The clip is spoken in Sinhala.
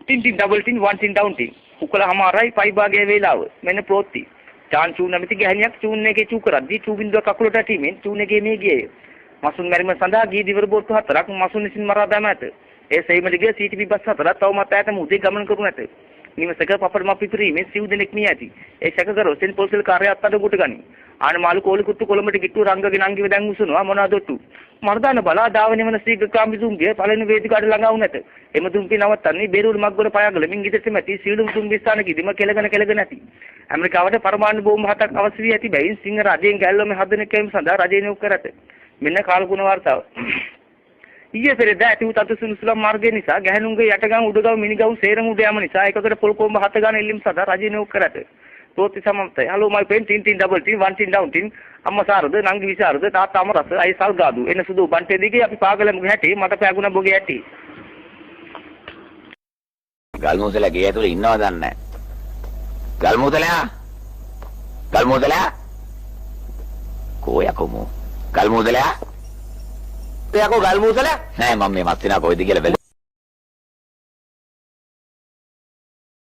තින් ඩබල් තින් වන් තින් ඩවුන් තින් උකලමාරයි පයි භාගයේ වේලාව මෙන්න ප්‍රෝත්ති චාන් චූ නැමැති ගැහණියක් චූන් එකේ චූ කරද්දී චූ බින්දුව කකුලට ඇටීමෙන් චූන් එකේ මේ ගියේ මසුන් මැරීම සඳහා ගී දිවර බෝට්ටු 4ක් මසුන් විසින් මරා දැම ඇත ඒ සෙයිමලිගේ CTP බස් 4ක් තවමත් ඈත මුහුදේ ගමන් කරනු ඇත නිවසක පපඩම පිපිරීමේ සිව් දෙනෙක් මිය ඇති ඒ ශකකරෝ සෙන් පොලිසිය කාර්යාලයට අඩගොට ගනි ආනමාලු කෝලි කුට්ටු කොළඹට ගිට්ටු රංගගෙන අංගිව දැන් උසනවා මොනවාදොට්ටු මර්දාන බලා දාවනේ වන සීග කාමිදුම්ගේ පළවෙනි වේදිකාට ළඟා වුණ ඇත එම දුම්පි නවත්තන්නේ බේරුල් මග්ගොඩ පයාගල මින් ඉදිරියට මැති සීලුම් දුම්බි ස්ථානකෙදිම කෙලගෙන ඇති ඇමරිකාවට පරමාණු බෝම්බ 7ක් අවශ්‍ය වී ඇති බැවින් සිංහ රජයෙන් ගැල්ලොම හදන කැම සඳහා රජය නියෝග කර ඇත මෙන්න කාලගුණ වාර්තාව ඊයේ පෙරේදා ඇති වූ තත්ත්ව සුළුම් මාර්ගය නිසා ගැහණුන්ගේ යටගම් උඩගම් මිනිගම් සේරම උඩ යාම නිසා එකකට පොල් කොම්බ 7 ගන්න එල්ලීම් සඳහා රජය නියෝග කර ඇත ප්‍රෝත්ති සමන්තය හලෝ මයි පෙන් තින් ඩබල් තින් වන් තින් ඩවුන් තින් අම්මා සාරද නංගි විසරද තාත්තා අමරස අය සල්ගාදු එන සුදු බන්ටේ දිගේ අපි පාගලමුගේ හැටි මට පෑගුණ බොගේ ඇටි ගල්මුදලා ගේ ඇතුලේ ඉන්නවද දන්නේ ගල්මුදලා කොයකෝ ගල්මුදලා එයාකෝ ගල්මුදලා නෑ මම මේ මත් වෙනා කොයිද කියලා